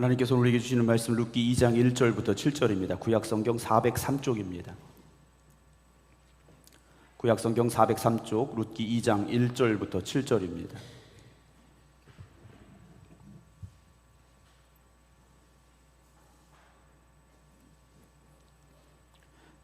하나님께서 우리에게 주시는 말씀 룻기 2장 1절부터 7절입니다. 구약성경 403쪽입니다. 구약성경 403쪽 룻기 2장 1절부터 7절입니다.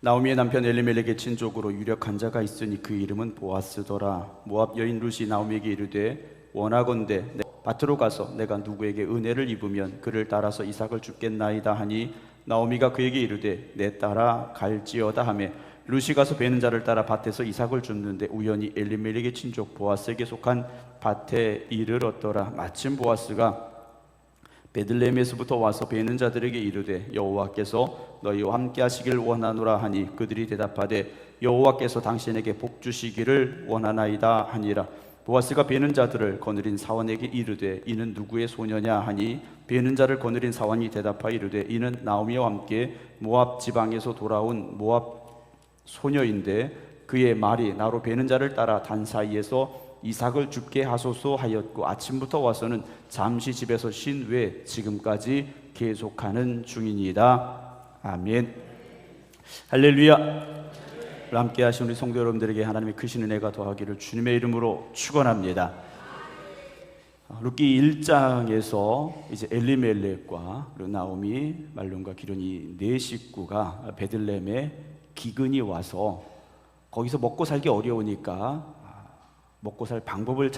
나오미의 남편 엘리멜렉의 친족으로 유력한 자가 있으니 그 이름은 보아스더라. 모압 여인 룻이 나오미에게 이르되 원하건대 밭으로 가서 내가 누구에게 은혜를 입으면 그를 따라서 이삭을 줍겠나이다 하니 나오미가 그에게 이르되 내 따라 갈지어다 하매 룻이 가서 베는 자를 따라 밭에서 이삭을 줍는데 우연히 엘리멜렉의 친족 보아스에게 속한 밭에 이르렀더라. 마침 보아스가 베들레헴에서부터 와서 베는 자들에게 이르되 여호와께서 너희와 함께 하시기를 원하노라 하니 그들이 대답하되 여호와께서 당신에게 복 주시기를 원하나이다 하니라. 보아스가 베는 자들을 거느린 사원에게 이르되 이는 누구의 소녀냐 하니 베는 자를 거느린 사원이 대답하여 이르되 이는 나오미와 함께 모압 지방에서 돌아온 모압 소녀인데 그의 말이 나로 베는 자를 따라 단 사이에서 이삭을 줍게 하소서 하였고 아침부터 와서는 잠시 집에서 쉰 후에 지금까지 계속하는 중이니이다. 아멘. 할렐루야. 함께 하신 우리 성도 여러분들에게 하나님의 크신 은혜가 더하기를 주님의 이름으로 축원합니다. 룻기 1장에서 이제 엘리멜렉과 나오미, 말론과 기론 이 네 식구가 베들레헴에 기근이 와서 거기서 먹고 살기 어려우니까 먹고 살 방법을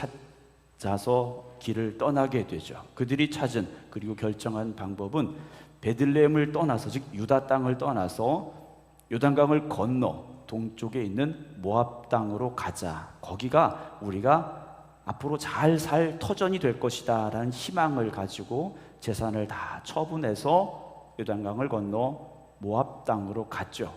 찾아서 길을 떠나게 되죠. 그들이 찾은 그리고 결정한 방법은 베들레헴을 떠나서, 즉 유다 땅을 떠나서 요단강을 건너 동쪽에 있는 모압 땅으로 가자. 거기가 우리가 앞으로 잘 살 터전이 될 것이다 라는 희망을 가지고 재산을 다 처분해서 요단강을 건너 모압 땅으로 갔죠.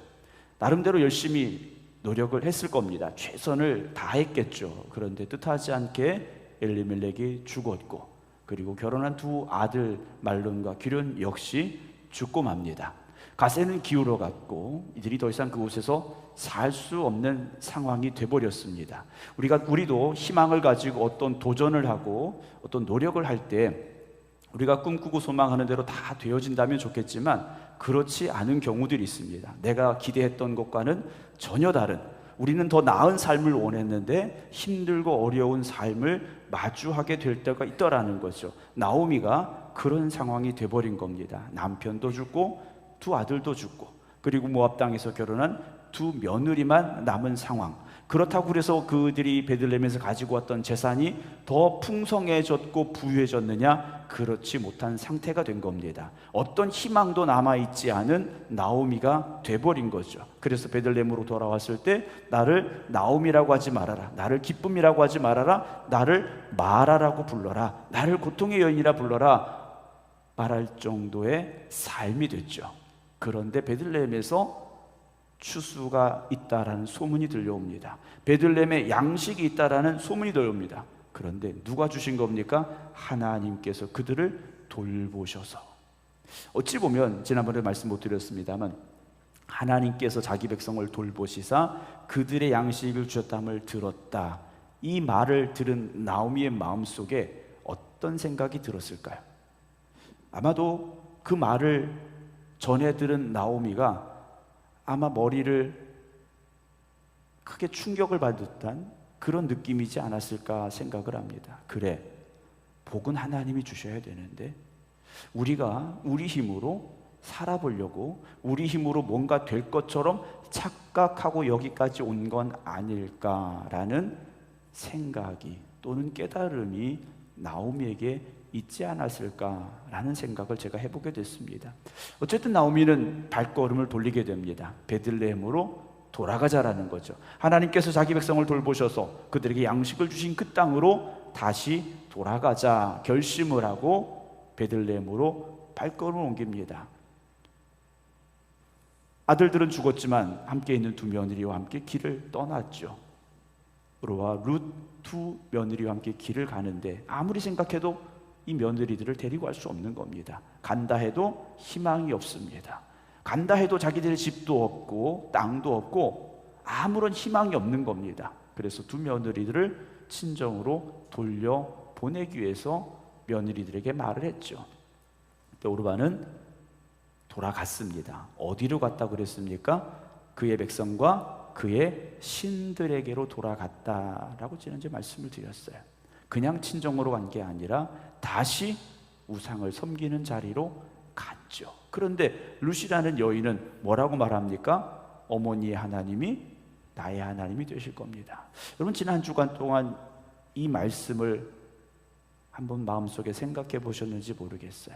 나름대로 열심히 노력을 했을 겁니다. 최선을 다했겠죠. 그런데 뜻하지 않게 엘리멜렉이 죽었고 그리고 결혼한 두 아들 말론과 기론 역시 죽고 맙니다. 가세는 기울어 갔고 이들이 더 이상 그곳에서 살 수 없는 상황이 돼버렸습니다. 우리도 희망을 가지고 어떤 도전을 하고 어떤 노력을 할 때 우리가 꿈꾸고 소망하는 대로 다 되어진다면 좋겠지만 그렇지 않은 경우들이 있습니다. 내가 기대했던 것과는 전혀 다른, 우리는 더 나은 삶을 원했는데 힘들고 어려운 삶을 마주하게 될 때가 있더라는 거죠. 나오미가 그런 상황이 돼버린 겁니다. 남편도 죽고 두 아들도 죽고 그리고 모압 땅에서 결혼한 두 며느리만 남은 상황. 그렇다고 그래서 그들이 베들레헴에서 가지고 왔던 재산이 더 풍성해졌고 부유해졌느냐? 그렇지 못한 상태가 된 겁니다. 어떤 희망도 남아있지 않은 나오미가 돼버린 거죠. 그래서 베들레헴으로 돌아왔을 때 나를 나오미라고 하지 말아라, 나를 기쁨이라고 하지 말아라, 나를 마라라고 불러라, 나를 고통의 여인이라 불러라 말할 정도의 삶이 됐죠. 그런데 베들레헴에서 추수가 있다라는 소문이 들려옵니다. 베들레헴에 양식이 있다라는 소문이 들려옵니다. 그런데 누가 주신 겁니까? 하나님께서 그들을 돌보셔서. 어찌 보면 지난번에 말씀 못 드렸습니다만 하나님께서 자기 백성을 돌보시사 그들의 양식을 주셨다함을 들었다. 이 말을 들은 나오미의 마음속에 어떤 생각이 들었을까요? 아마도 그 말을 전해 들은 나오미가 아마 머리를 크게 충격을 받은 듯한 그런 느낌이지 않았을까 생각을 합니다. 그래, 복은 하나님이 주셔야 되는데 우리가 우리 힘으로 살아보려고 우리 힘으로 뭔가 될 것처럼 착각하고 여기까지 온 건 아닐까라는 생각이 또는 깨달음이 나오미에게 있지 않았을까라는 생각을 제가 해보게 됐습니다. 어쨌든 나오미는 발걸음을 돌리게 됩니다. 베들레헴으로 돌아가자라는 거죠. 하나님께서 자기 백성을 돌보셔서 그들에게 양식을 주신 그 땅으로 다시 돌아가자 결심을 하고 베들레헴으로 발걸음을 옮깁니다. 아들들은 죽었지만 함께 있는 두 며느리와 함께 길을 떠났죠. 오르와 룻 두 며느리와 함께 길을 가는데 아무리 생각해도 이 며느리들을 데리고 갈 수 없는 겁니다. 간다 해도 희망이 없습니다. 간다 해도 자기들의 집도 없고 땅도 없고 아무런 희망이 없는 겁니다. 그래서 두 며느리들을 친정으로 돌려보내기 위해서 며느리들에게 말을 했죠. 오르반은 돌아갔습니다. 어디로 갔다 그랬습니까? 그의 백성과 그의 신들에게로 돌아갔다라고 지난주에 말씀을 드렸어요. 그냥 친정으로 간 게 아니라 다시 우상을 섬기는 자리로 갔죠. 그런데 룻이라는 여인은 뭐라고 말합니까? 어머니의 하나님이 나의 하나님이 되실 겁니다. 여러분, 지난 한 주간 동안 이 말씀을 한번 마음속에 생각해 보셨는지 모르겠어요.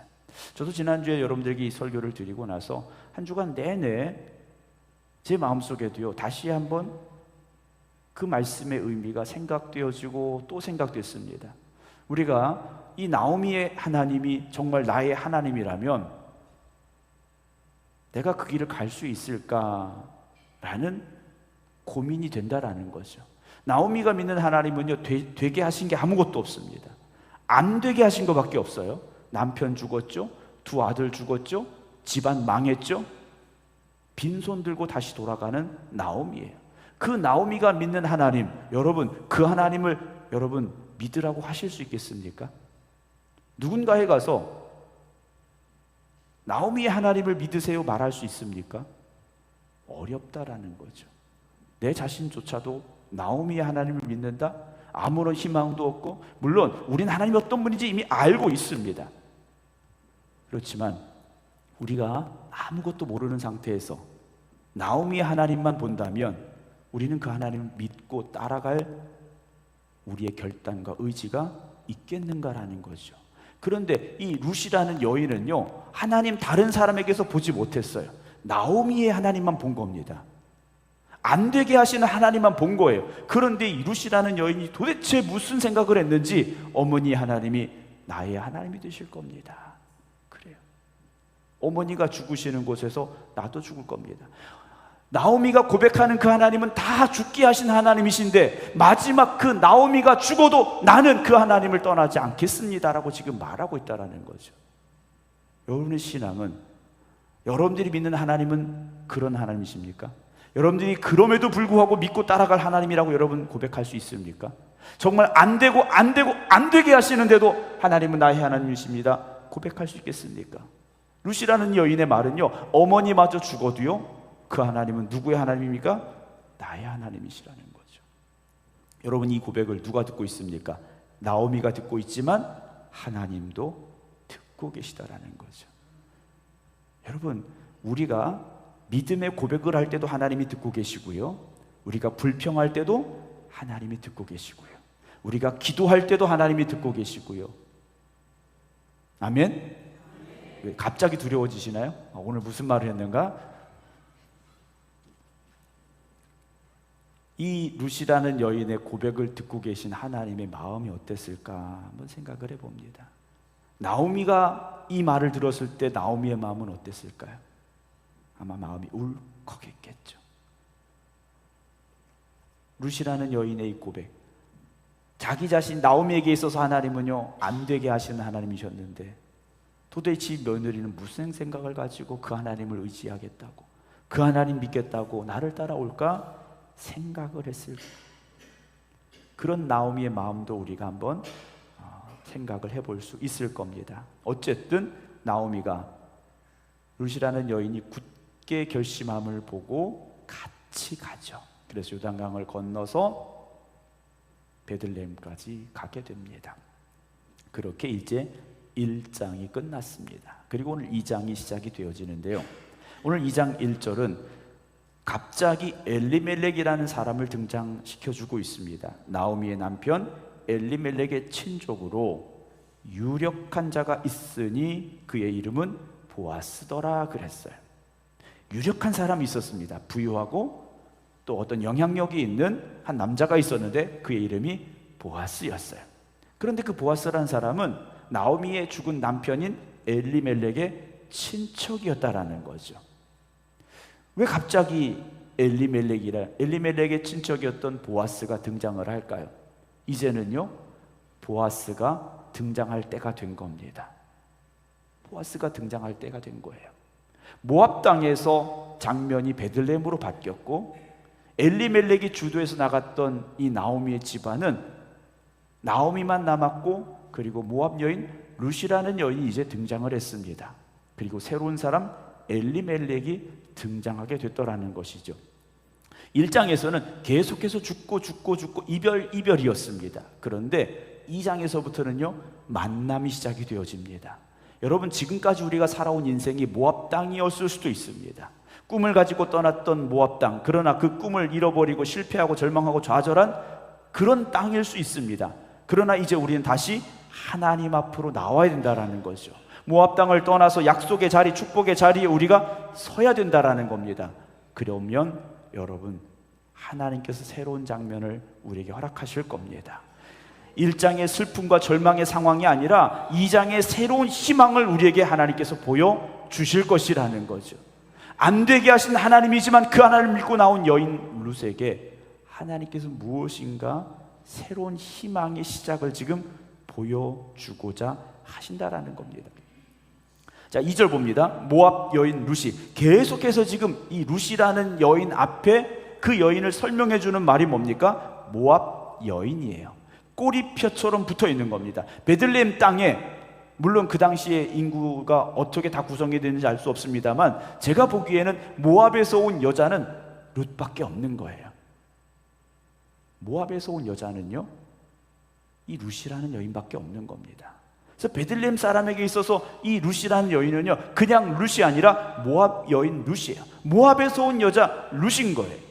저도 지난주에 여러분들에게 이 설교를 드리고 나서 한 주간 내내 제 마음속에도요, 다시 한번 그 말씀의 의미가 생각되어지고 또 생각됐습니다. 우리가 이 나오미의 하나님이 정말 나의 하나님이라면 내가 그 길을 갈 수 있을까라는 고민이 된다라는 거죠. 나오미가 믿는 하나님은요, 되게 하신 게 아무것도 없습니다. 안 되게 하신 것밖에 없어요. 남편 죽었죠, 두 아들 죽었죠, 집안 망했죠. 빈손 들고 다시 돌아가는 나오미예요. 그 나오미가 믿는 하나님, 여러분 그 하나님을 여러분 믿으라고 하실 수 있겠습니까? 누군가에 가서 나오미의 하나님을 믿으세요 말할 수 있습니까? 어렵다라는 거죠. 내 자신조차도 나오미의 하나님을 믿는다? 아무런 희망도 없고, 물론 우리는 하나님이 어떤 분인지 이미 알고 있습니다. 그렇지만 우리가 아무것도 모르는 상태에서 나오미의 하나님만 본다면 우리는 그 하나님을 믿고 따라갈 우리의 결단과 의지가 있겠는가라는 거죠. 그런데 이 룻이라는 여인은요, 하나님 다른 사람에게서 보지 못했어요. 나오미의 하나님만 본 겁니다. 안 되게 하시는 하나님만 본 거예요. 그런데 이 룻이라는 여인이 도대체 무슨 생각을 했는지 어머니 하나님이 나의 하나님이 되실 겁니다. 그래요. 어머니가 죽으시는 곳에서 나도 죽을 겁니다. 나오미가 고백하는 그 하나님은 다 죽게 하신 하나님이신데 마지막 그 나오미가 죽어도 나는 그 하나님을 떠나지 않겠습니다라고 지금 말하고 있다는 거죠. 여러분의 신앙은, 여러분들이 믿는 하나님은 그런 하나님이십니까? 여러분들이 그럼에도 불구하고 믿고 따라갈 하나님이라고 여러분 고백할 수 있습니까? 정말 안 되게 하시는데도 하나님은 나의 하나님이십니다 고백할 수 있겠습니까? 룻이라는 여인의 말은요, 어머니마저 죽어도요, 그 하나님은 누구의 하나님입니까? 나의 하나님이시라는 거죠. 여러분, 이 고백을 누가 듣고 있습니까? 나오미가 듣고 있지만 하나님도 듣고 계시다라는 거죠. 여러분, 우리가 믿음의 고백을 할 때도 하나님이 듣고 계시고요, 우리가 불평할 때도 하나님이 듣고 계시고요, 우리가 기도할 때도 하나님이 듣고 계시고요. 아멘? 왜 갑자기 두려워지시나요? 오늘 무슨 말을 했는가? 이 룻이라는 여인의 고백을 듣고 계신 하나님의 마음이 어땠을까 한번 생각을 해봅니다. 나오미가 이 말을 들었을 때 나오미의 마음은 어땠을까요? 아마 마음이 울컥했겠죠. 룻이라는 여인의 이 고백, 자기 자신 나오미에게 있어서 하나님은요, 안 되게 하시는 하나님이셨는데 도대체 며느리는 무슨 생각을 가지고 그 하나님을 의지하겠다고, 그 하나님 믿겠다고 나를 따라올까 생각을 했을, 그런 나오미의 마음도 우리가 한번 생각을 해볼 수 있을 겁니다. 어쨌든 나오미가 룻이라는 여인이 굳게 결심함을 보고 같이 가죠. 그래서 요단강을 건너서 베들레헴까지 가게 됩니다. 그렇게 이제 1장이 끝났습니다. 그리고 오늘 2장이 시작이 되어지는데요, 오늘 2장 1절은 갑자기 엘리멜렉이라는 사람을 등장시켜주고 있습니다. 나오미의 남편 엘리멜렉의 친족으로 유력한 자가 있으니 그의 이름은 보아스더라 그랬어요. 유력한 사람이 있었습니다. 부유하고 또 어떤 영향력이 있는 한 남자가 있었는데 그의 이름이 보아스였어요. 그런데 그 보아스라는 사람은 나오미의 죽은 남편인 엘리멜렉의 친척이었다라는 거죠. 왜 갑자기 엘리멜렉의 친척이었던 보아스가 등장을 할까요? 이제는요, 보아스가 등장할 때가 된 겁니다. 보아스가 등장할 때가 된 거예요. 모압 땅에서 장면이 베들레헴으로 바뀌었고, 엘리멜렉이 주도해서 나갔던 이 나오미의 집안은 나오미만 남았고 그리고 모압 여인 룻이라는 여인이 이제 등장을 했습니다. 그리고 새로운 사람 엘리멜렉이 등장하게 됐더라는 것이죠. 1장에서는 계속해서 죽고 이별이었습니다. 그런데 2장에서부터는요 만남이 시작이 되어집니다. 여러분, 지금까지 우리가 살아온 인생이 모압 땅이었을 수도 있습니다. 꿈을 가지고 떠났던 모압 땅, 그러나 그 꿈을 잃어버리고 실패하고 절망하고 좌절한 그런 땅일 수 있습니다. 그러나 이제 우리는 다시 하나님 앞으로 나와야 된다라는 거죠. 모압 땅을 떠나서 약속의 자리, 축복의 자리에 우리가 서야 된다라는 겁니다. 그러면 여러분, 하나님께서 새로운 장면을 우리에게 허락하실 겁니다. 1장의 슬픔과 절망의 상황이 아니라 2장의 새로운 희망을 우리에게 하나님께서 보여주실 것이라는 거죠. 안 되게 하신 하나님이지만 그 하나님을 믿고 나온 여인 룻에게 하나님께서 무엇인가 새로운 희망의 시작을 지금 보여주고자 하신다라는 겁니다. 자, 2절 봅니다. 모압 여인 룻이 계속해서 지금 이 룻이라는 여인 앞에 그 여인을 설명해 주는 말이 뭡니까? 모압 여인이에요. 꼬리표처럼 붙어 있는 겁니다. 베들레헴 땅에, 물론 그 당시에 인구가 어떻게 다 구성이 되는지 알 수 없습니다만 제가 보기에는 모압에서 온 여자는 룻밖에 없는 거예요. 모압에서 온 여자는요 이 룻이라는 여인밖에 없는 겁니다. 그래서 베들레헴 사람에게 있어서 이 룻이라는 여인은요 그냥 룻이 아니라 모압 여인 룻이에요. 모압에서 온 여자 룻인 거예요.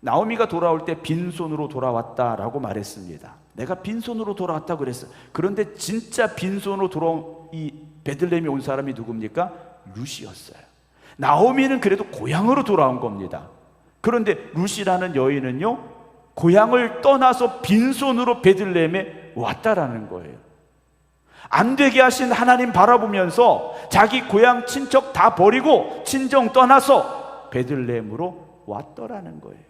나오미가 돌아올 때 빈손으로 돌아왔다라고 말했습니다. 내가 빈손으로 돌아왔다 그랬어요. 그런데 진짜 빈손으로 돌아온 이 베들레헴에 온 사람이 누굽니까? 룻이었어요. 나오미는 그래도 고향으로 돌아온 겁니다. 그런데 룻이라는 여인은요 고향을 떠나서 빈손으로 베들레헴에 왔다라는 거예요. 안 되게 하신 하나님 바라보면서 자기 고향 친척 다 버리고 친정 떠나서 베들레헴으로 왔더라는 거예요.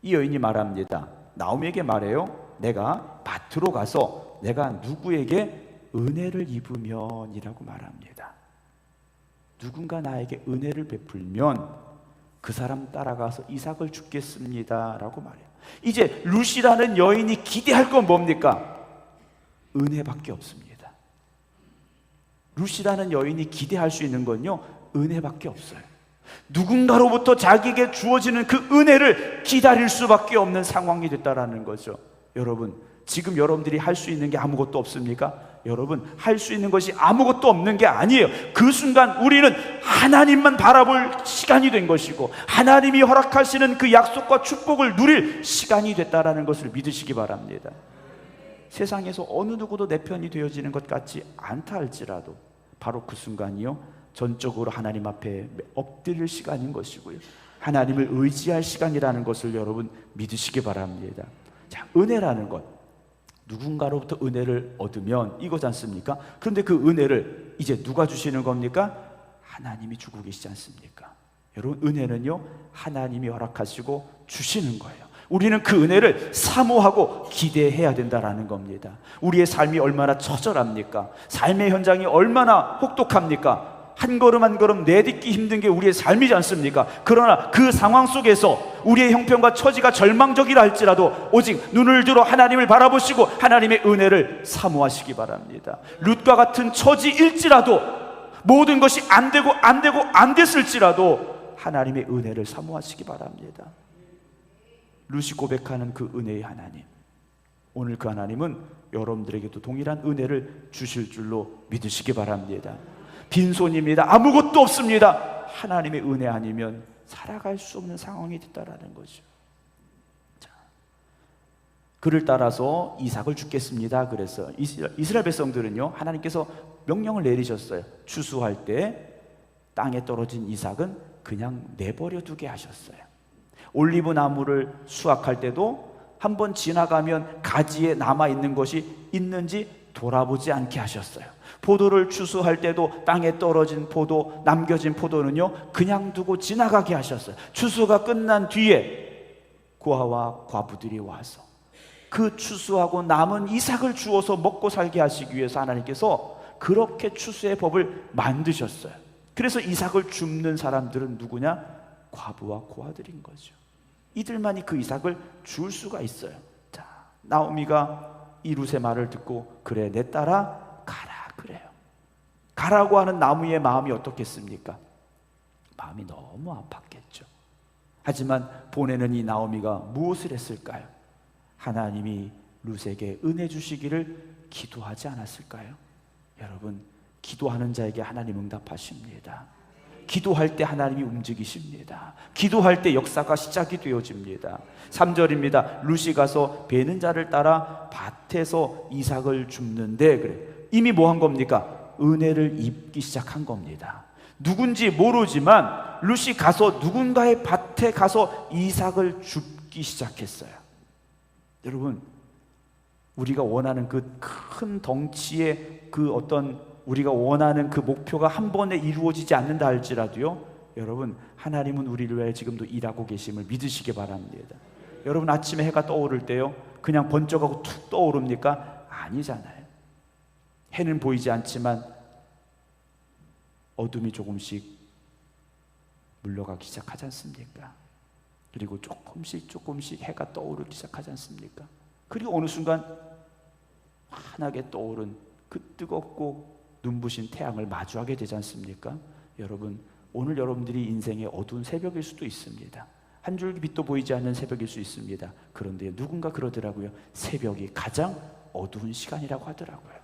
이 여인이 말합니다. 나오미에게 말해요. 내가 밭으로 가서 내가 누구에게 은혜를 입으면이라고 말합니다. 누군가 나에게 은혜를 베풀면 그 사람 따라가서 이삭을 죽겠습니다 라고 말해요. 이제 룻이라는 여인이 기대할 건 뭡니까? 은혜밖에 없습니다. 룻이라는 여인이 기대할 수 있는 건요 은혜밖에 없어요. 누군가로부터 자기에게 주어지는 그 은혜를 기다릴 수밖에 없는 상황이 됐다라는 거죠. 여러분, 지금 여러분들이 할 수 있는 게 아무것도 없습니까? 여러분, 할 수 있는 것이 아무것도 없는 게 아니에요. 그 순간 우리는 하나님만 바라볼 시간이 된 것이고 하나님이 허락하시는 그 약속과 축복을 누릴 시간이 됐다라는 것을 믿으시기 바랍니다. 세상에서 어느 누구도 내 편이 되어지는 것 같지 않다 할지라도 바로 그 순간이요 전적으로 하나님 앞에 엎드릴 시간인 것이고요 하나님을 의지할 시간이라는 것을 여러분 믿으시기 바랍니다. 자, 은혜라는 것, 누군가로부터 은혜를 얻으면 이거지 않습니까? 그런데 그 은혜를 이제 누가 주시는 겁니까? 하나님이 주고 계시지 않습니까? 여러분, 은혜는요 하나님이 허락하시고 주시는 거예요. 우리는 그 은혜를 사모하고 기대해야 된다라는 겁니다. 우리의 삶이 얼마나 처절합니까? 삶의 현장이 얼마나 혹독합니까? 한 걸음 한 걸음 내딛기 힘든 게 우리의 삶이지 않습니까? 그러나 그 상황 속에서 우리의 형편과 처지가 절망적이라 할지라도 오직 눈을 들어 하나님을 바라보시고 하나님의 은혜를 사모하시기 바랍니다. 룻과 같은 처지일지라도 모든 것이 안 됐을지라도 하나님의 은혜를 사모하시기 바랍니다. 룻이 고백하는 그 은혜의 하나님, 오늘 그 하나님은 여러분들에게도 동일한 은혜를 주실 줄로 믿으시기 바랍니다. 빈손입니다. 아무것도 없습니다. 하나님의 은혜 아니면 살아갈 수 없는 상황이 됐다라는 거죠. 자, 그를 따라서 이삭을 죽겠습니다. 그래서 이스라엘 백성들은요 하나님께서 명령을 내리셨어요. 추수할 때 땅에 떨어진 이삭은 그냥 내버려 두게 하셨어요. 올리브 나무를 수확할 때도 한번 지나가면 가지에 남아있는 것이 있는지 돌아보지 않게 하셨어요. 포도를 추수할 때도 땅에 떨어진 포도, 남겨진 포도는요 그냥 두고 지나가게 하셨어요. 추수가 끝난 뒤에 고아와 과부들이 와서 그 추수하고 남은 이삭을 주어서 먹고 살게 하시기 위해서 하나님께서 그렇게 추수의 법을 만드셨어요. 그래서 이삭을 줍는 사람들은 누구냐? 과부와 고아들인 거죠. 이들만이 그 이삭을 줄 수가 있어요. 자, 나오미가 이 룻의 말을 듣고 그래 내 딸아 가라 그래요. 가라고 하는 나무의 마음이 어떻겠습니까? 마음이 너무 아팠겠죠. 하지만 보내는 이 나오미가 무엇을 했을까요? 하나님이 룻에게 은혜 주시기를 기도하지 않았을까요? 여러분, 기도하는 자에게 하나님 응답하십니다. 기도할 때 하나님이 움직이십니다. 기도할 때 역사가 시작이 되어집니다. 3절입니다. 룻이 가서 베는 자를 따라 밭에서 이삭을 줍는데 그래. 이미 뭐 한 겁니까? 은혜를 입기 시작한 겁니다. 누군지 모르지만 룻이 가서 누군가의 밭에 가서 이삭을 줍기 시작했어요. 여러분, 우리가 원하는 그 큰 덩치의 그 어떤 우리가 원하는 그 목표가 한 번에 이루어지지 않는다 할지라도요, 여러분, 하나님은 우리를 위해 지금도 일하고 계심을 믿으시기 바랍니다. 여러분, 아침에 해가 떠오를 때요 그냥 번쩍하고 툭 떠오릅니까? 아니잖아요. 해는 보이지 않지만 어둠이 조금씩 물러가기 시작하지 않습니까? 그리고 조금씩 해가 떠오르기 시작하지 않습니까? 그리고 어느 순간 환하게 떠오른 그 뜨겁고 눈부신 태양을 마주하게 되지 않습니까? 여러분, 오늘 여러분들이 인생의 어두운 새벽일 수도 있습니다. 한 줄기 빛도 보이지 않는 새벽일 수 있습니다. 그런데 누군가 그러더라고요. 새벽이 가장 어두운 시간이라고 하더라고요.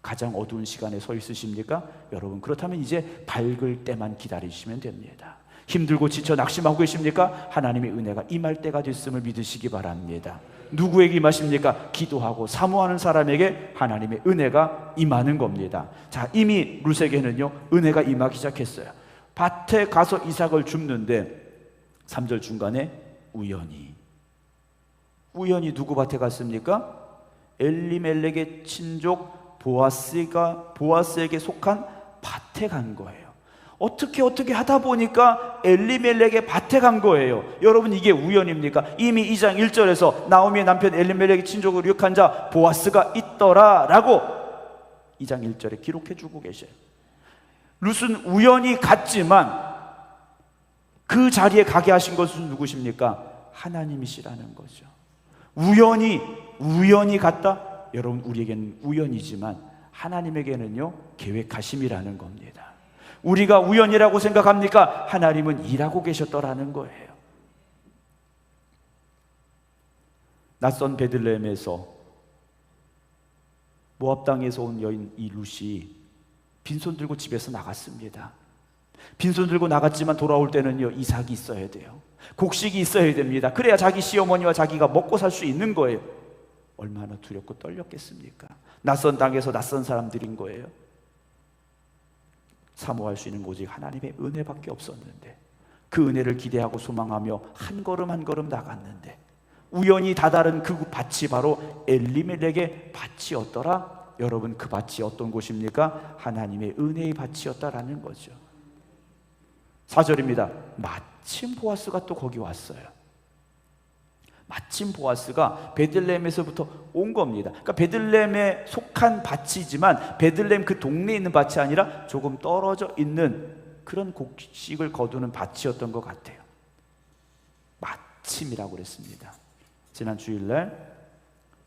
가장 어두운 시간에 서 있으십니까? 여러분, 그렇다면 이제 밝을 때만 기다리시면 됩니다. 힘들고 지쳐 낙심하고 계십니까? 하나님의 은혜가 임할 때가 됐음을 믿으시기 바랍니다. 누구에게 임하십니까? 기도하고 사모하는 사람에게 하나님의 은혜가 임하는 겁니다. 자, 이미 룻에게는요 은혜가 임하기 시작했어요. 밭에 가서 이삭을 줍는데 3절 중간에 우연히 누구 밭에 갔습니까? 엘리멜렉의 친족 보아스에게 속한 밭에 간 거예요. 어떻게 하다 보니까 엘리멜렉의 밭에 간 거예요. 여러분, 이게 우연입니까? 이미 2장 1절에서 나오미의 남편 엘리멜렉의 친족으로 유력한 자 보아스가 있더라 라고 2장 1절에 기록해 주고 계셔요. 룻은 우연히 갔지만 그 자리에 가게 하신 것은 누구십니까? 하나님이시라는 거죠. 우연히 갔다? 여러분, 우리에게는 우연이지만 하나님에게는요 계획하심이라는 겁니다. 우리가 우연이라고 생각합니까? 하나님은 일하고 계셨더라는 거예요. 낯선 베들레헴에서 모압 땅에서 온 여인 이 룻이 빈손 들고 집에서 나갔습니다. 빈손 들고 나갔지만 돌아올 때는요 이삭이 있어야 돼요. 곡식이 있어야 됩니다. 그래야 자기 시어머니와 자기가 먹고 살 수 있는 거예요. 얼마나 두렵고 떨렸겠습니까? 낯선 땅에서 낯선 사람들인 거예요. 사모할 수 있는 오직 하나님의 은혜밖에 없었는데 그 은혜를 기대하고 소망하며 한 걸음 한 걸음 나갔는데 우연히 다다른 그 밭이 바로 엘리멜렉의 밭이었더라. 여러분, 그 밭이 어떤 곳입니까? 하나님의 은혜의 밭이었다라는 거죠. 4절입니다. 마침 보아스가 또 거기 왔어요. 마침 보아스가 베들레헴에서부터 온 겁니다. 그러니까 베들레헴에 속한 밭이지만 베들레헴 그 동네에 있는 밭이 아니라 조금 떨어져 있는 그런 곡식을 거두는 밭이었던 것 같아요. 마침이라고 그랬습니다. 지난 주일날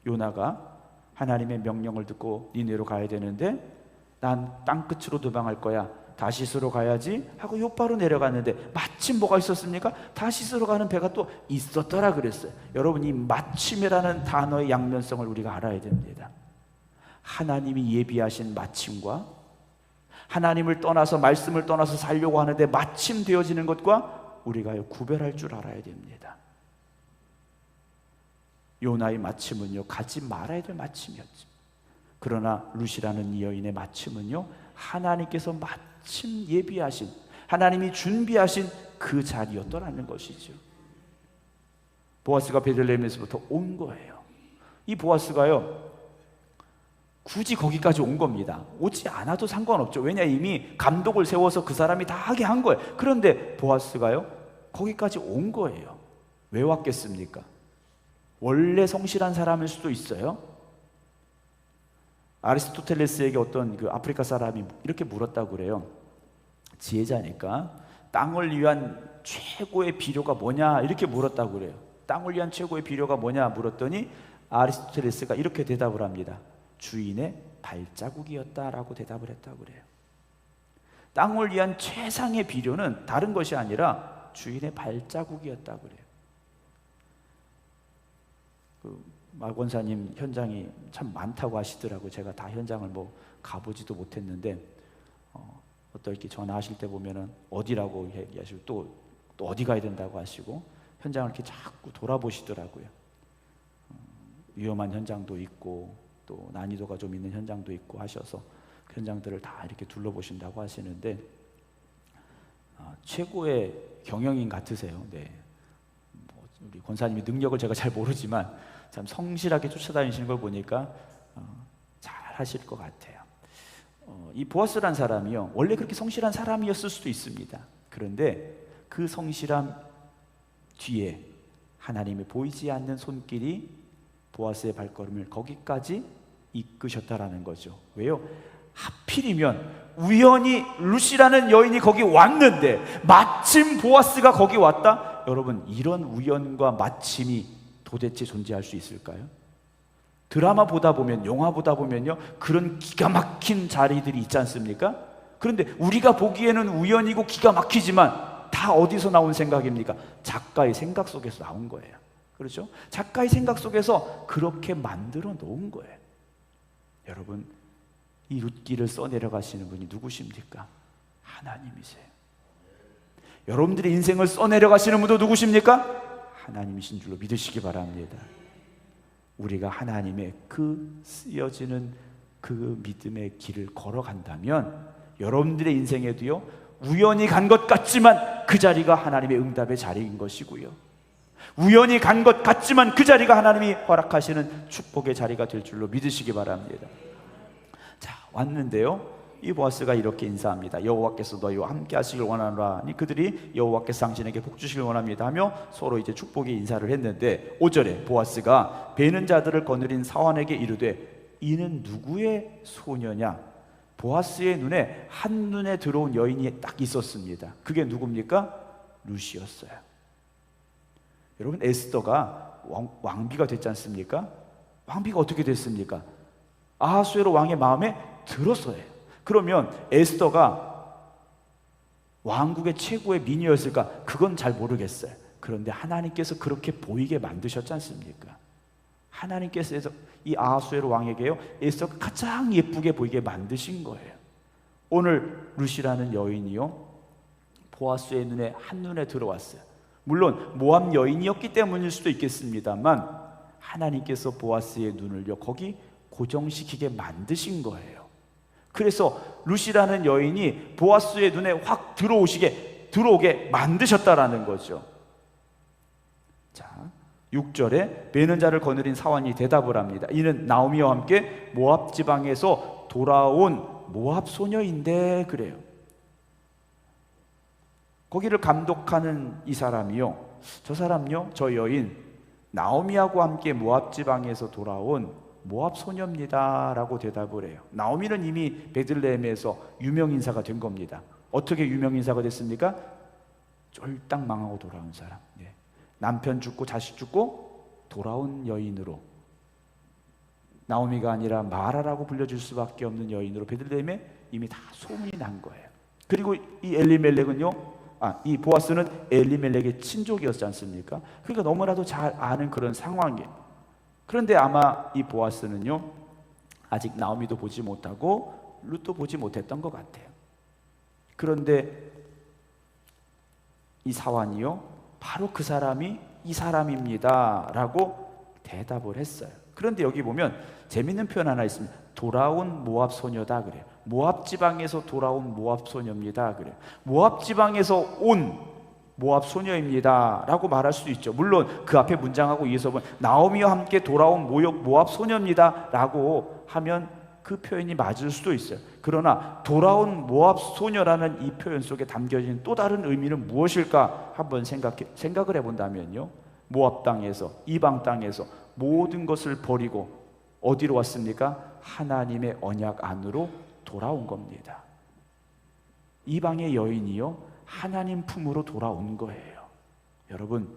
요나가 하나님의 명령을 듣고 니네로 가야 되는데 난 땅끝으로 도망할 거야, 다시스로 가야지 하고 요바로 내려갔는데 마침 뭐가 있었습니까? 다시스로 가는 배가 또 있었더라 그랬어요. 여러분, 이 마침이라는 단어의 양면성을 우리가 알아야 됩니다. 하나님이 예비하신 마침과 하나님을 떠나서 말씀을 떠나서 살려고 하는데 마침 되어지는 것과 우리가 구별할 줄 알아야 됩니다. 요나의 마침은요 가지 말아야 될 마침이었지. 그러나 룻이라는 이 여인의 마침은요 하나님께서 마침 예비하신, 하나님이 준비하신 그 자리였더라는 것이죠. 보아스가 베들레헴에서부터 온 거예요. 이 보아스가요 굳이 거기까지 온 겁니다. 오지 않아도 상관없죠. 왜냐, 이미 감독을 세워서 그 사람이 다 하게 한 거예요. 그런데 보아스가요 거기까지 온 거예요. 왜 왔겠습니까? 원래 성실한 사람일 수도 있어요. 아리스토텔레스에게 어떤 그 아프리카 사람이 이렇게 물었다고 그래요. 지혜자니까 땅을 위한 최고의 비료가 뭐냐 이렇게 물었다고 그래요. 땅을 위한 최고의 비료가 뭐냐 물었더니 아리스토텔레스가 이렇게 대답을 합니다. 주인의 발자국이었다라고 대답을 했다고 그래요. 땅을 위한 최상의 비료는 다른 것이 아니라 주인의 발자국이었다고 그래요. 막 원사님 현장이 참 많다고 하시더라고요. 제가 다 현장을 가보지도 못했는데 어떨게 전화하실 때 보면은 어디라고 얘기하시고 또 어디 가야 된다고 하시고 현장을 이렇게 자꾸 돌아보시더라고요. 위험한 현장도 있고 또 난이도가 좀 있는 현장도 있고 하셔서 그 현장들을 다 이렇게 둘러보신다고 하시는데 최고의 경영인 같으세요. 네. 우리 권사님의 능력을 제가 잘 모르지만 참 성실하게 쫓아다니시는 걸 보니까 잘 하실 것 같아요. 이 보아스란 사람이요, 원래 그렇게 성실한 사람이었을 수도 있습니다. 그런데 그 성실함 뒤에 하나님의 보이지 않는 손길이 보아스의 발걸음을 거기까지 이끄셨다라는 거죠. 왜요? 하필이면 우연히 루시라는 여인이 거기 왔는데 마침 보아스가 거기 왔다? 여러분, 이런 우연과 마침이 도대체 존재할 수 있을까요? 드라마 보다 보면, 영화 보다 보면요, 그런 기가 막힌 자리들이 있지 않습니까? 그런데 우리가 보기에는 우연이고 기가 막히지만 다 어디서 나온 생각입니까? 작가의 생각 속에서 나온 거예요. 그렇죠? 작가의 생각 속에서 그렇게 만들어 놓은 거예요. 여러분, 이 룻기를 써내려가시는 분이 누구십니까? 하나님이세요. 여러분들의 인생을 써내려가시는 분도 누구십니까? 하나님이신 줄로 믿으시기 바랍니다. 우리가 하나님의 그 쓰여지는 그 믿음의 길을 걸어간다면 여러분들의 인생에도요, 우연히 간 것 같지만 그 자리가 하나님의 응답의 자리인 것이고요, 우연히 간 것 같지만 그 자리가 하나님이 허락하시는 축복의 자리가 될 줄로 믿으시기 바랍니다. 자, 왔는데요, 이 보아스가 이렇게 인사합니다. 여호와께서 너희와 함께 하시길 원하노라. 그들이 여호와께서 당신에게 복 주시길 원합니다 하며 서로 이제 축복의 인사를 했는데 5절에 보아스가 베는 자들을 거느린 사환에게 이르되 이는 누구의 소녀냐? 보아스의 눈에 한눈에 들어온 여인이 딱 있었습니다. 그게 누굽니까? 룻이었어요. 여러분, 에스더가 왕비가 됐지 않습니까? 왕비가 어떻게 됐습니까? 아하수에로 왕의 마음에 들었어요. 그러면 에스더가 왕국의 최고의 미녀였을까? 그건 잘 모르겠어요. 그런데 하나님께서 그렇게 보이게 만드셨지 않습니까? 하나님께서 이 아하수에로 왕에게요, 에스더가 가장 예쁘게 보이게 만드신 거예요. 오늘 룻이라는 여인이요, 보아스의 눈에 한눈에 들어왔어요. 물론 모압 여인이었기 때문일 수도 있겠습니다만 하나님께서 보아스의 눈을요, 거기 고정시키게 만드신 거예요. 그래서 룻이라는 여인이 보아스의 눈에 확 들어오게 만드셨다라는 거죠. 자, 6절에 베는 자를 거느린 사환이 대답을 합니다. 이는 나오미와 함께 모압 지방에서 돌아온 모압 소녀인데 그래요. 거기를 감독하는 이 사람이요, 저 사람요, 저 여인 나오미하고 함께 모압 지방에서 돌아온 모압 소녀입니다 라고 대답을 해요. 나오미는 이미 베들레헴에서 유명인사가 된 겁니다. 어떻게 유명인사가 됐습니까? 쫄딱 망하고 돌아온 사람, 남편 죽고 자식 죽고 돌아온 여인으로, 나오미가 아니라 마라라고 불려줄 수밖에 없는 여인으로 베들레헴에 이미 다 소문이 난 거예요. 그리고 이 엘리멜렉은요, 이 보아스는 엘리멜렉의 친족이었지 않습니까? 그러니까 너무나도 잘 아는 그런 상황이에요. 그런데 아마 이 보아스는요, 아직 나오미도 보지 못하고 룻도 보지 못했던 것 같아요. 그런데 이 사환이요, 바로 그 사람이 이 사람입니다 라고 대답을 했어요. 그런데 여기 보면 재밌는 표현 하나 있습니다. 돌아온 모압 소녀다 그래요. 모압 지방에서 돌아온 모압 소녀입니다 그래요. 모압 지방에서 온 모압 소녀입니다 라고 말할 수도 있죠. 물론 그 앞에 문장하고 이어서 보면 나오미와 함께 돌아온 모압 소녀입니다 라고 하면 그 표현이 맞을 수도 있어요. 그러나 돌아온 모압 소녀라는 이 표현 속에 담겨진 또 다른 의미는 무엇일까 한번 생각을 해본다면요, 모압 땅에서, 이방 땅에서 모든 것을 버리고 어디로 왔습니까? 하나님의 언약 안으로 돌아온 겁니다. 이방의 여인이요, 하나님 품으로 돌아온 거예요. 여러분,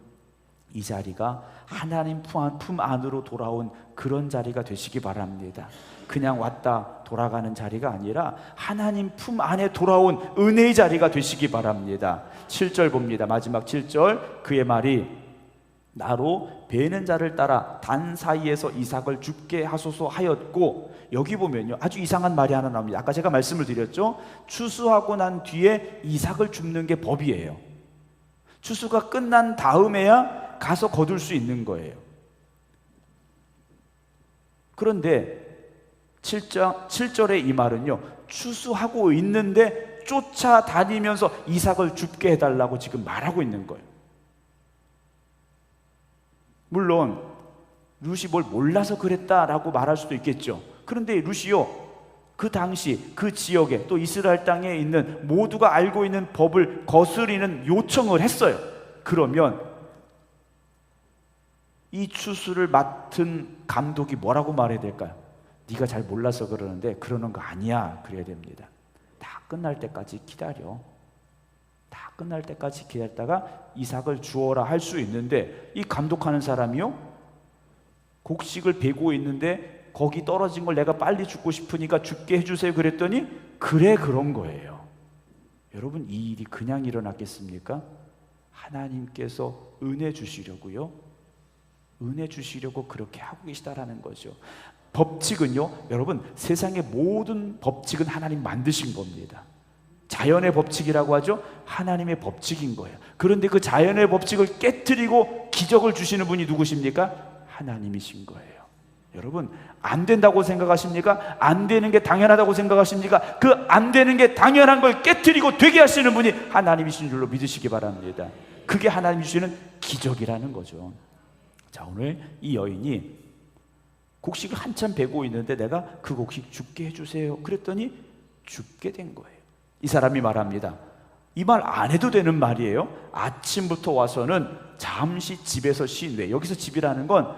이 자리가 하나님 품 안으로 돌아온 그런 자리가 되시기 바랍니다. 그냥 왔다 돌아가는 자리가 아니라 하나님 품 안에 돌아온 은혜의 자리가 되시기 바랍니다. 7절 봅니다. 마지막 7절, 그의 말이 나로 베는 자를 따라 단 사이에서 이삭을 죽게 하소서 하였고, 여기 보면요 아주 이상한 말이 하나 나옵니다. 아까 제가 말씀을 드렸죠. 추수하고 난 뒤에 이삭을 줍는 게 법이에요. 추수가 끝난 다음에야 가서 거둘 수 있는 거예요. 그런데 7절의 이 말은요, 추수하고 있는데 쫓아다니면서 이삭을 줍게 해달라고 지금 말하고 있는 거예요. 물론 룻이 뭘 몰라서 그랬다라고 말할 수도 있겠죠. 그런데 룻이요, 그 당시 그 지역에 또 이스라엘 땅에 있는 모두가 알고 있는 법을 거스리는 요청을 했어요. 그러면 이 추수를 맡은 감독이 뭐라고 말해야 될까요? 네가 잘 몰라서 그러는데 그러는 거 아니야, 그래야 됩니다. 다 끝날 때까지 기다려. 다 끝날 때까지 기다렸다가 이삭을 주어라 할 수 있는데, 이 감독하는 사람이요, 곡식을 베고 있는데 거기 떨어진 걸 내가 빨리 죽고 싶으니까 죽게 해주세요 그랬더니 그래, 그런 거예요. 여러분, 이 일이 그냥 일어났겠습니까? 하나님께서 은혜 주시려고요, 은혜 주시려고 그렇게 하고 계시다라는 거죠. 법칙은요, 여러분, 세상의 모든 법칙은 하나님 만드신 겁니다. 자연의 법칙이라고 하죠. 하나님의 법칙인 거예요. 그런데 그 자연의 법칙을 깨트리고 기적을 주시는 분이 누구십니까? 하나님이신 거예요. 여러분, 안 된다고 생각하십니까? 안 되는 게 당연하다고 생각하십니까? 그 안 되는 게 당연한 걸 깨트리고 되게 하시는 분이 하나님이신 줄로 믿으시기 바랍니다. 그게 하나님이 주시는 기적이라는 거죠. 자, 오늘 이 여인이 곡식을 한참 베고 있는데 내가 그 곡식 죽게 해주세요 그랬더니 죽게 된 거예요. 이 사람이 말합니다. 이 말 안 해도 되는 말이에요. 아침부터 와서는 잠시 집에서 쉰 후에, 여기서 집이라는 건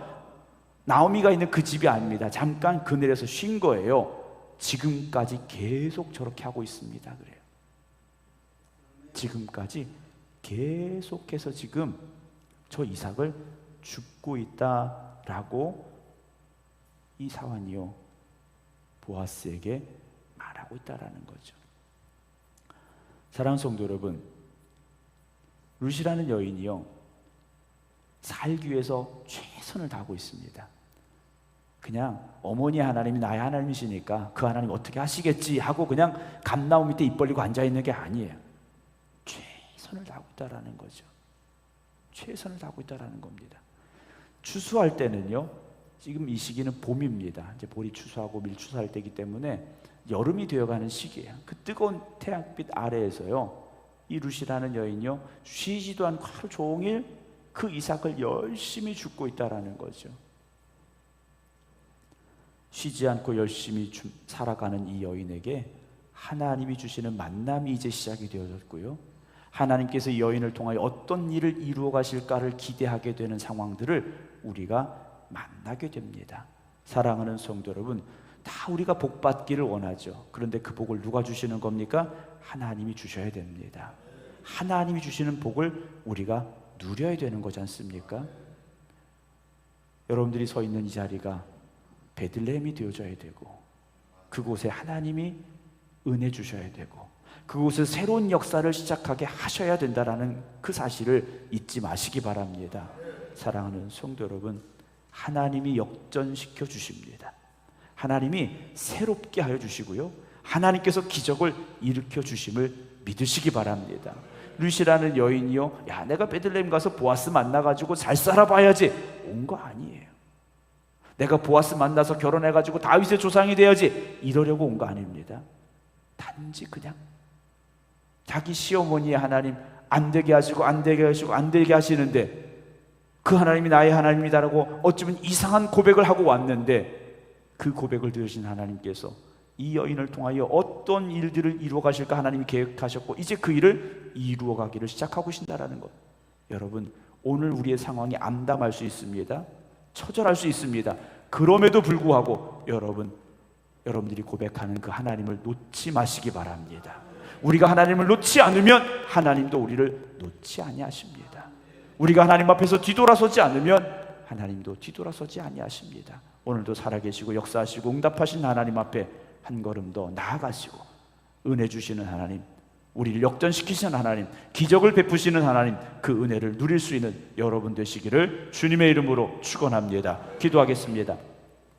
나오미가 있는 그 집이 아닙니다. 잠깐 그늘에서 쉰 거예요. 지금까지 계속 저렇게 하고 있습니다. 그래요. 지금까지 계속해서 지금 저 이삭을 줍고 있다라고 이 사환이요, 보아스에게 말하고 있다라는 거죠. 사랑하는 성도 여러분, 룻이라는 여인이요, 살기 위해서 최선을 다하고 있습니다. 그냥 어머니 하나님이 나의 하나님이시니까 그 하나님 어떻게 하시겠지 하고 그냥 감나무 밑에 입 벌리고 앉아있는 게 아니에요. 최선을 다하고 있다라는 거죠. 최선을 다하고 있다라는 겁니다. 추수할 때는요, 지금 이 시기는 봄입니다. 이제 보리 추수하고 밀 추수할 때이기 때문에 여름이 되어가는 시기예요. 그 뜨거운 태양빛 아래에서요, 이 룻이라는 여인이요, 쉬지도 않고 하루 종일 그 이삭을 열심히 줍고 있다라는 거죠. 쉬지 않고 열심히 살아가는 이 여인에게 하나님이 주시는 만남이 이제 시작이 되어졌고요, 하나님께서 이 여인을 통하여 어떤 일을 이루어 가실까를 기대하게 되는 상황들을 우리가 만나게 됩니다. 사랑하는 성도 여러분, 다 우리가 복 받기를 원하죠. 그런데 그 복을 누가 주시는 겁니까? 하나님이 주셔야 됩니다. 하나님이 주시는 복을 우리가 누려야 되는 거지 않습니까? 여러분들이 서 있는 이 자리가 베들레헴이 되어져야 되고, 그곳에 하나님이 은혜 주셔야 되고, 그곳에 새로운 역사를 시작하게 하셔야 된다라는 그 사실을 잊지 마시기 바랍니다. 사랑하는 성도 여러분, 하나님이 역전시켜 주십니다. 하나님이 새롭게 하여 주시고요, 하나님께서 기적을 일으켜 주심을 믿으시기 바랍니다. 룻이라는 여인이요, 야, 내가 베들레헴 가서 보아스 만나가지고 잘 살아봐야지 온 거 아니에요. 내가 보아스 만나서 결혼해가지고 다윗의 조상이 돼야지 이러려고 온 거 아닙니다. 단지 그냥 자기 시어머니의 하나님 안 되게 하시고 안 되게 하시고 안 되게 하시는데, 그 하나님이 나의 하나님이다라고 어쩌면 이상한 고백을 하고 왔는데, 그 고백을 들으신 하나님께서 이 여인을 통하여 어떤 일들을 이루어 가실까 하나님이 계획하셨고, 이제 그 일을 이루어 가기를 시작하고 계신다라는 것. 여러분, 오늘 우리의 상황이 암담할 수 있습니다. 처절할 수 있습니다. 그럼에도 불구하고 여러분들이 고백하는 그 하나님을 놓지 마시기 바랍니다. 우리가 하나님을 놓지 않으면 하나님도 우리를 놓지 아니하십니다. 우리가 하나님 앞에서 뒤돌아서지 않으면 하나님도 뒤돌아서지 아니하십니다. 오늘도 살아계시고 역사하시고 응답하신 하나님 앞에 한 걸음 더 나아가시고 은혜 주시는 하나님, 우리를 역전시키시는 하나님, 기적을 베푸시는 하나님, 그 은혜를 누릴 수 있는 여러분 되시기를 주님의 이름으로 축원합니다. 기도하겠습니다.